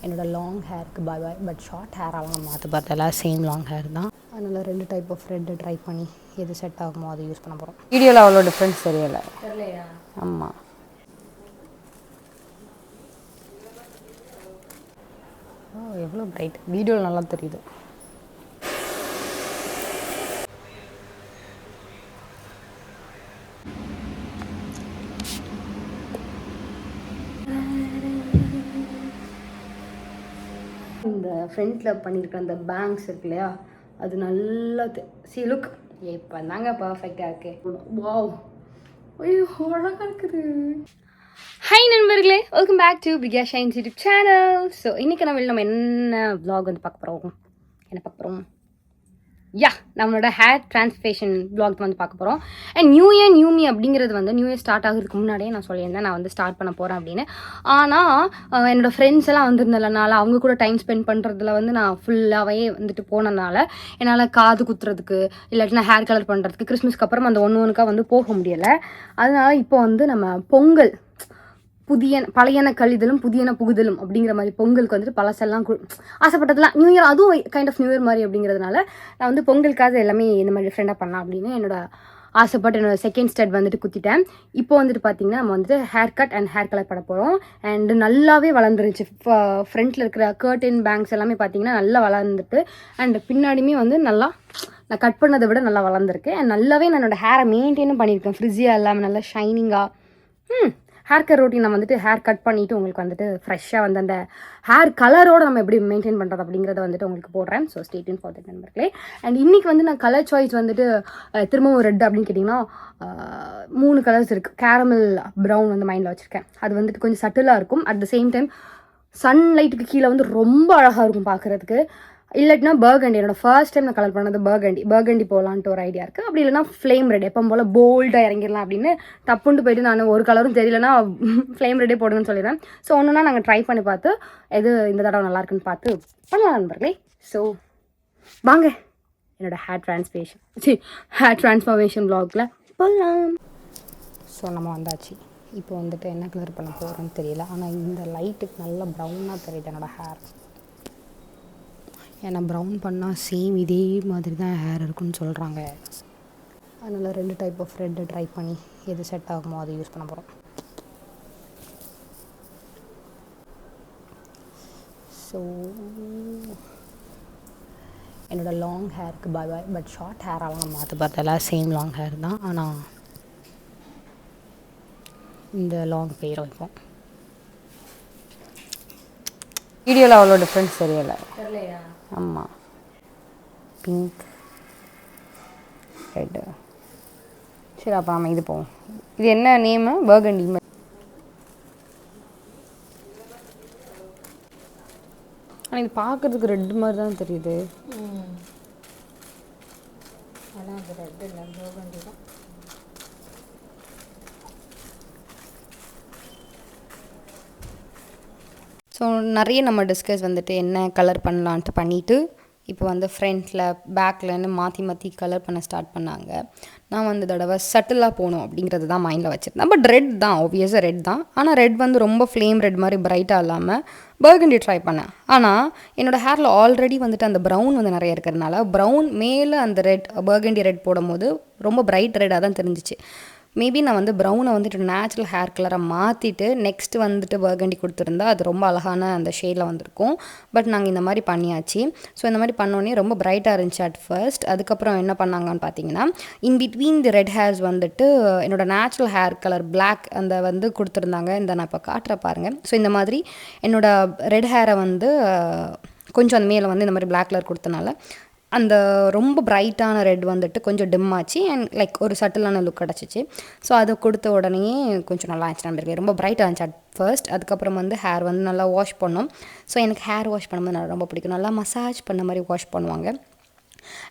என்னோட லாங் ஹேருக்கு பாய் பாய். But short ஹேராலாம் நான் மாற்ற பார்த்தல, சேம் லாங் ஹேர் தான். அதனால் 2 டைப் ஆஃப் ரெட்டு ட்ரை பண்ணி எது செட் ஆகுமோ அதை யூஸ் பண்ண போகிறோம். வீடியோவில் அவ்வளோ டிஃப்ரென்ஸ் தெரியலை. ஆமாம். எவ்வளோ பிரைட், வீடியோவில் நல்லா தெரியுது. இந்த ஃப்ரண்ட்டில் பண்ணியிருக்க அந்த பேங்க்ஸ் இருக்கு இல்லையா, அது நல்லா சி லுக் இப்போ தாங்க பர்ஃபெக்டாக இருக்கு. வாவ், ஐயோ அழகாக இருக்குது. ஹாய் நண்பர்களே, welcome back to Priya shines YouTube channel. So இன்றைக்கி நம்ம என்ன வ்ளாக் வந்து பார்க்க போகிறோம். நம்மளோட ஹேர் டிரான்ஸ்ஃபேஷன் வ்ளாக் வந்து பார்க்க போகிறோம். And new year new me அப்படிங்கிறது வந்து நியூ இயர் ஸ்டார்ட் ஆகிறதுக்கு முன்னாடியே நான் சொல்லியிருந்தேன் நான் வந்து ஸ்டார்ட் பண்ண போகிறேன் அப்படின்னு. ஆனால் என்னோடய ஃப்ரெண்ட்ஸ் எல்லாம் வந்திருந்ததுனால அவங்க கூட டைம் ஸ்பெண்ட் பண்ணுறதுல வந்து நான் ஃபுல்லாகவே வந்துட்டு போனதுனால என்னால் காது குத்துறதுக்கு இல்லாட்டினா ஹேர் கலர் பண்ணுறதுக்கு கிறிஸ்மஸ்க்கு அப்புறம் அந்த ஒன்றுக்கா வந்து போக முடியலை. அதனால இப்போ வந்து நம்ம பொங்கல் பழையன கழிதலும் புதியன புகுதலும் அப்படிங்கிற மாதிரி பொங்கலுக்கு வந்துட்டு பழசெல்லாம் ஆசைப்பட்டதெல்லாம் நியூ இயர், அதுவும் கைண்ட் ஆஃப் நியூ இயர் மாதிரி அப்படிங்கிறதுனால நான் வந்து பொங்கலுக்காக எல்லாமே இந்த மாதிரி டிஃப்ரெண்டாக பண்ணலாம் அப்படின்னு என்னோட ஆசைப்பட்டு என்னோட செகண்ட் ஸ்டெட் வந்துட்டு குத்திட்டேன். இப்போ வந்துட்டு பார்த்தீங்கன்னா நம்ம வந்துட்டு hair cut and hair colour பண்ண போகிறோம். அண்ட் நல்லாவே வளர்ந்துருச்சு. ஃப்ரண்ட்டில் இருக்கிற கர்டன் பேங்க்ஸ் எல்லாமே பார்த்தீங்கன்னா நல்லா வளர்ந்துட்டு, அண்ட் பின்னாடியுமே வந்து நல்லா நான் கட் பண்ணதை விட நல்லா வளர்ந்துருக்கு. அண்ட் நல்லாவே நான் என்னோடய ஹேரை மெயின்டைனும் பண்ணியிருக்கேன். ஃப்ரிஸியாக இல்லாமல் நல்லா ஷைனிங்காக. ஹேர் கட் ரொட்டீன் நான் வந்துட்டு ஹேர் கட் பண்ணிவிட்டு உங்களுக்கு வந்துட்டு ஃப்ரெஷ்ஷாக வந்து அந்த ஹேர் கலரோடு நம்ம எப்படி மெயின்டைன் பண்ணுறது அப்படிங்கிறத வந்துட்டு உங்களுக்கு போடுறேன். So stay tune for that நண்பர்களே. அண்ட் இன்றைக்கி வந்து நான் கலர் சாய்ஸ் வந்துட்டு திரும்பவும் ரெட் அப்படின்னு கேட்டிங்கன்னா 3 கலர்ஸ் இருக்குது. கேரமல் ப்ரௌன் வந்து மைண்டில் வச்சுருக்கேன். அது வந்துட்டு கொஞ்சம் சட்டிலாக இருக்கும். அட் த சேம் டைம் சன்லைட்டுக்கு கீழே வந்து ரொம்ப அழகாக இருக்கும் பார்க்குறதுக்கு. இல்லாட்டினா பர்கண்டி, என்னோட ஃபர்ஸ்ட் டைம் நான் கலர் பண்ணது பர்கண்டி போகலான்ட்டு ஒரு ஐடியா இருக்குது. அப்படி இல்லைனா ஃப்ளேம் ரெட், எப்போ போல் போல்டாக இறங்கிடலாம் அப்படின்னு தப்புண்டு போயிட்டு நான் ஒரு கலரும் தெரியலனா ஃப்ளேம் ரெட்டே போடுங்கன்னு சொல்லிடுறேன். ஸோ ஒன்றுனா நாங்கள் ட்ரை பண்ணி பார்த்து எது இந்த தடவை நல்லா இருக்குன்னு பார்த்து பண்ணலாம் நண்பர்களே. ஸோ வாங்க என்னோடய ஹேர் ட்ரான்ஸ்ஃபர்மேஷன் வ்ளாகில் போகலாம். ஸோ நம்ம வந்தாச்சு. இப்போ வந்துட்டு என்ன கலர் பண்ண போகிறோன்னு தெரியல, ஆனால் இந்த லைட்டுக்கு நல்லா ப்ரௌனாக தெரியுது என்னோடய ஹேர். ஏன்னா ப்ரௌன் பண்ணால் சேம் இதே மாதிரி தான் ஹேர் இருக்குன்னு சொல்கிறாங்க. அதனால் 2 டைப் ஆஃப் ரெட்டு ட்ரை பண்ணி எது செட் ஆகுமோ அதை யூஸ் பண்ண போகிறோம். ஸோ என்னோடய லாங் ஹேருக்கு பாய் பாய். பட் ஷார்ட் ஹேராலாம் நான் மாற்ற பார்த்தல, சேம் லாங் ஹேர் தான். ஆனால் இந்த லாங் பேர் வைப்போம். வீடியோவில் அவ்வளோ டிஃப்ரென்ஸ் தெரியலை. ஆமாம், பிங்க் ரெட்டு. சரி, அப்போ நம்ம இது போவோம். இது என்ன நேமு? பர்கண்டி. ஆனால் இது பார்க்குறதுக்கு ரெட் மாதிரி தான் தெரியுது. ஆனால் அது ரெட் இல்லை, பர்கண்டி தான். ஸோ நிறைய நம்ம டிஸ்கஸ் வந்துட்டு என்ன கலர் பண்ணலான்ட்டு பண்ணிவிட்டு இப்போ வந்து ஃப்ரண்ட்டில் பேக்லேருந்து மாற்றி கலர் பண்ண ஸ்டார்ட் பண்ணாங்க. நான் வந்து தடவை சட்டிலாக போகணும் அப்படிங்கிறது தான் மைண்டில் வச்சுருந்தேன். பட் ரெட் தான், ஆப்வியஸாக ரெட் தான். ஆனால் ரெட் வந்து ரொம்ப ஃப்ளேம் ரெட் மாதிரி பிரைட்டாக இல்லாமல் பர்கண்டி ட்ரை பண்ணேன். ஆனால் என்னோடய ஹேரில் ஆல்ரெடி வந்துட்டு அந்த ப்ரௌன் வந்து நிறைய இருக்கிறதுனால ப்ரௌன் மேலே அந்த ரெட் பர்கண்டி ரெட் போடும்போது ரொம்ப பிரைட் ரெட்டாக தான் தெரிஞ்சிச்சு. மேபி நான் வந்து ப்ரௌனை வந்துட்டு நேச்சுரல் ஹேர் கலராக மாற்றிட்டு நெக்ஸ்ட்டு வந்துட்டு பர்கண்டி கொடுத்துருந்தா அது ரொம்ப அழகான அந்த ஷேடில் வந்திருக்கும். பட் நாங்கள் இந்த மாதிரி பண்ணியாச்சு. ஸோ இந்த மாதிரி பண்ணோன்னே ரொம்ப பிரைட்டாக இருந்துச்சு அட் ஃபர்ஸ்ட். அதுக்கப்புறம் என்ன பண்ணாங்கன்னு பார்த்தீங்கன்னா, in between the red hairs வந்துட்டு என்னோட நேச்சுரல் ஹேர் கலர் பிளாக் அந்த வந்து கொடுத்துருந்தாங்க. இந்த நான் இப்போ காட்டுற பாருங்கள். ஸோ இந்த மாதிரி என்னோடய ரெட் ஹேரை வந்து கொஞ்சம் அந்த மேலே வந்து இந்த மாதிரி பிளாக் கலர் கொடுத்தனால அந்த ரொம்ப பிரைட்டான ரெட் வந்துட்டு கொஞ்சம் டிம் ஆச்சு. அண்ட் லைக் ஒரு சட்டிலான லுக் கிடச்சிச்சு. ஸோ அதை கொடுத்த உடனே கொஞ்சம் நல்லா இருந்துச்சு நம்பருக்கு. ரொம்ப பிரைட்டாக இருந்துச்சு அட் ஃபர்ஸ்ட். அதுக்கப்புறம் வந்து ஹேர் வந்து நல்லா வாஷ் பண்ணோம். ஸோ எனக்கு ஹேர் வாஷ் பண்ணும்போது நல்லா ரொம்ப பிடிக்கும். நல்லா மசாஜ் பண்ண மாதிரி வாஷ் பண்ணுவாங்க.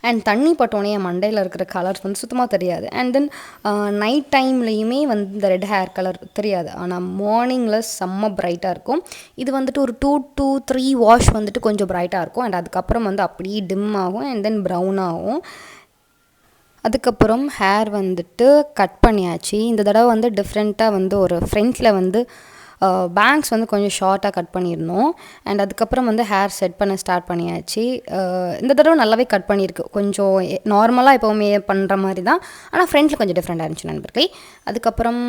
அண்ட் தண்ணி பட்டோன்னே என் மண்டையில் இருக்கிற கலர்ஸ் வந்து சுத்தமாக தெரியாது. அண்ட் தென் நைட் டைம்லேயுமே வந்து இந்த ரெட் ஹேர் கலர் தெரியாது. ஆனால் மார்னிங்கில் செம்ம பிரைட்டாக இருக்கும். இது வந்துட்டு ஒரு 2 to 3 வாஷ் வந்துட்டு கொஞ்சம் பிரைட்டாக இருக்கும். அண்ட் அதுக்கப்புறம் வந்து அப்படியே டிம் ஆகும். அண்ட் தென் ப்ரௌன் ஆகும். அதுக்கப்புறம் ஹேர் வந்துட்டு கட் பண்ணியாச்சு. இந்த தடவை வந்து டிஃப்ரெண்ட்டாக வந்து ஒரு ஃப்ரண்ட்டில் வந்து பேங்க்ஸ் வந்து கொஞ்சம் ஷார்ட்டாக கட் பண்ணியிருந்தோம். அண்ட் அதுக்கப்புறம் வந்து ஹேர் செட் பண்ண ஸ்டார்ட் பண்ணியாச்சு. இந்த தடவை நல்லாவே கட் பண்ணியிருக்கு. கொஞ்சம் நார்மலாக எப்போவுமே பண்ணுற மாதிரி தான், ஆனால் ஃப்ரண்ட்டில் கொஞ்சம் டிஃப்ரெண்ட்டாக இருந்துச்சு நண்பர்களே. அதுக்கப்புறம்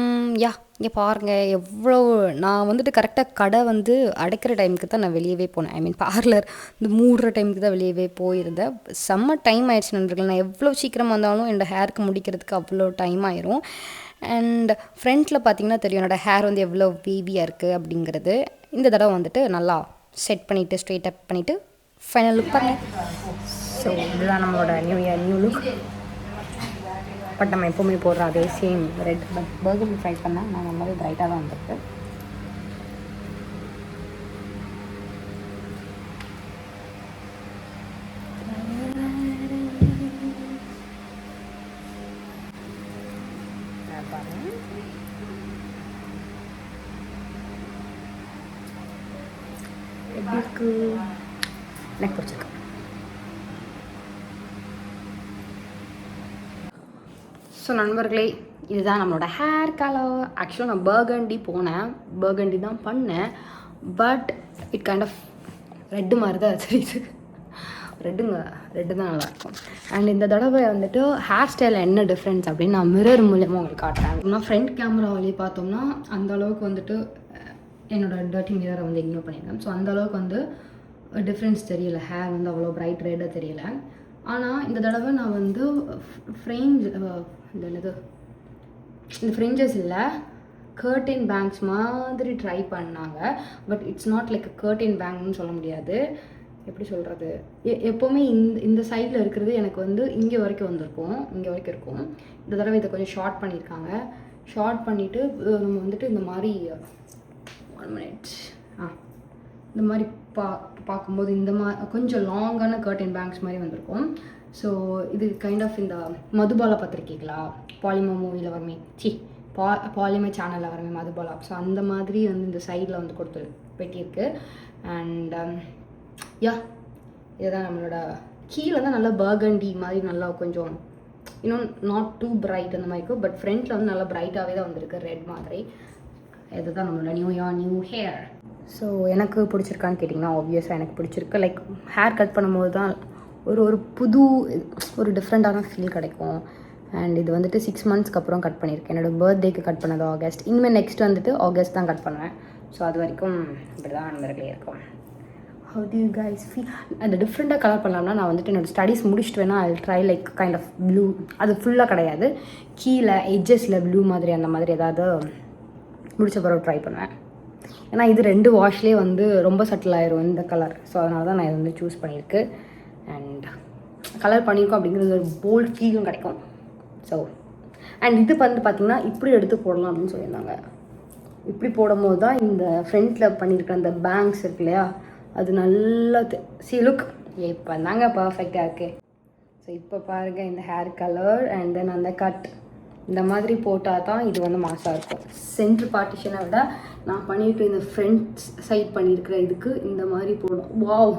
இங்கே பாருங்கள் எவ்வளோ நான் வந்துட்டு கரெக்டாக கடை வந்து அடைக்கிற டைமுக்கு தான் நான் வெளியவே போனேன். ஐ மீன் பார்லர் இந்த மூடுற டைமுக்கு தான் வெளியவே போயிருந்தேன். செம்ம டைம் ஆயிடுச்சு நண்பர்கள். நான் எவ்வளோ சீக்கிரம் வந்தாலும் என்னோடய ஹேருக்கு முடிக்கிறதுக்கு அவ்வளோ டைம் ஆயிரும். அண்ட் ஃப்ரண்ட்டில் பார்த்திங்கன்னா தெரியும் என்னோடய ஹேர் வந்து எவ்வளோ வேவியாக இருக்குது அப்படிங்கிறது. இந்த தடவை வந்துட்டு நல்லா செட் பண்ணிவிட்டு ஸ்ட்ரெயிட் அப் பண்ணிவிட்டு ஃபைனல் லுக் பண்ணேன். ஸோ இதுதான் நம்மளோட new year new look. But நம்ம எப்போவுமே போடுற அதே same red. But burger fry பண்ணால் நான் ரொம்பவே ப்ரைட்டாக தான் வந்திருக்கு. எப்படி இருக்கு? எனக்கு பிடிச்சிருக்கு. ஸோ நண்பர்களே, இதுதான் நம்மளோட ஹேர் கலர். ஆக்சுவலாக நான் பர்கண்டி போனேன், பர்கண்டி தான் பண்ணேன். But it kind of red மாதிரி தான் தெரியுது. ரெட்டு தான் நல்லாயிருக்கும். அண்ட் இந்த தடவை வந்துட்டு ஹேர் ஸ்டைலில் என்ன டிஃப்ரென்ஸ் அப்படின்னு நான் மிரர் மூலியமாக உங்களுக்கு காட்டுறேன். நான் ஃப்ரண்ட் கேமராவிலே பார்த்தோம்னா அந்த அளவுக்கு வந்துட்டு என்னோடய டர்ட்டி மிரரை வந்து இக்னோர் பண்ணியிருக்கேன். ஸோ அந்தளவுக்கு வந்து டிஃப்ரென்ஸ் தெரியல. ஹேர் வந்து அவ்வளோ ப்ரைட் ரெட்டாக தெரியல. ஆனால் இந்த தடவை நான் வந்து ஃப்ரேம்ஸ் இந்த ஃப்ரிஞ்சஸ் இல்லை, கர்டின் பேங்க்ஸ் மாதிரி ட்ரை பண்ணாங்க. பட் இட்ஸ் நாட் லைக் கர்டின் பேங்க்னு சொல்ல முடியாது. எப்படி சொல்கிறது, எப்போவுமே இந்த சைடில் இருக்கிறது எனக்கு வந்து இங்கே வரைக்கும் வந்திருக்கும், இங்கே வரைக்கும் இருக்கும். இந்த தடவை இதை கொஞ்சம் ஷார்ட் பண்ணியிருக்காங்க. ஷார்ட் பண்ணிவிட்டு நம்ம வந்துட்டு இந்த மாதிரி 1 minute இந்த மாதிரி பார்க்கும்போது இந்த கொஞ்சம் லாங்கான கர்டின் பேங்க்ஸ் மாதிரி வந்திருக்கும். ஸோ இது கைண்ட் ஆஃப் இந்த மதுபாலா பார்த்துருக்கீங்களா, பாலிமா மூவியில் வரமே, பாலிமா சேனலில் வரமே மதுபாலா. ஸோ அந்த மாதிரி வந்து இந்த சைடில் வந்து கொடுத்து வெட்டியிருக்கு. அண்ட் இதுதான் நம்மளோட கீழே தான் நல்லா பர்கண்டி மாதிரி நல்லா கொஞ்சம் இன்னும் நாட் டூ பிரைட் அந்த மாதிரி இருக்கும். பட் ஃப்ரண்ட்டில் வந்து நல்லா பிரைட்டாகவே தான் வந்திருக்கு, ரெட் மாதிரி. இதுதான் நம்மளோட நியூ ஹேர். ஸோ எனக்கு பிடிச்சிருக்கான்னு கேட்டிங்கன்னா ஆப்வியஸாக எனக்கு பிடிச்சிருக்கு. லைக் ஹேர் கட் பண்ணும்போது தான் ஒரு புது ஒரு டிஃப்ரெண்ட்டான ஃபீல் கிடைக்கும். அண்ட் இது வந்துட்டு 6 monthsக்கு அப்புறம் கட் பண்ணியிருக்கேன். என்னோடய பர்த்டேக்கு கட் பண்ணது ஆகஸ்ட். இனிமேல் நெக்ஸ்ட் வந்துட்டு ஆகஸ்ட் தான் கட் பண்ணுவேன். ஸோ அது வரைக்கும் இப்படி தான் நண்பர்களே இருக்கும். How to you guys feel? அந்த டிஃப்ரெண்ட்டாக கலர் பண்ணலாம்னா நான் வந்துட்டு என்னோடய ஸ்டடீஸ் முடிச்சுட்டு வேணால் I try like kind of blue. அது ஃபுல்லாக கிடையாது, கீழே எட்ஜஸில் ப்ளூ மாதிரி அந்த மாதிரி ஏதாவது முடிச்ச பிறகு ட்ரை பண்ணுவேன். ஏன்னா இது 2 வாஷ்லேயே வந்து ரொம்ப சட்டில் ஆயிரும் இந்த கலர். ஸோ அதனால தான் நான் இதை வந்து சூஸ் பண்ணியிருக்கு. அண்ட் கலர் பண்ணியிருக்கோம் அப்படிங்கிறது ஒரு போல்ட் ஃபீலும் கிடைக்கும். ஸோ அண்ட் இது வந்து பார்த்திங்கன்னா இப்படி எடுத்து போடலாம் அப்படின்னு சொல்லியிருந்தாங்க. இப்படி போடும்போது தான் இந்த ஃப்ரண்ட்டில் பண்ணியிருக்க அந்த பேங்க்ஸ் இருக்கு இல்லையா, அது நல்லா லுக் இப்போ தாங்க பர்ஃபெக்டாக இருக்குது. ஸோ இப்போ பாருங்கள் இந்த ஹேர் கலர் அண்ட் தென் அந்த கட் இந்த மாதிரி போட்டால் தான் இது வந்து மாசாக இருக்கும். சென்ட்ரு பார்ட்டிஷனை விட நான் பண்ணிட்டு இந்த ஃப்ரண்ட் சைட் பண்ணியிருக்கிற இதுக்கு இந்த மாதிரி போடணும். வாவ்,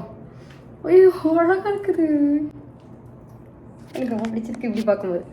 ஐயோ அழகாக இருக்குது. எனக்கு ரொம்ப பிடிச்சிருக்கு இப்படி பார்க்கும்போது.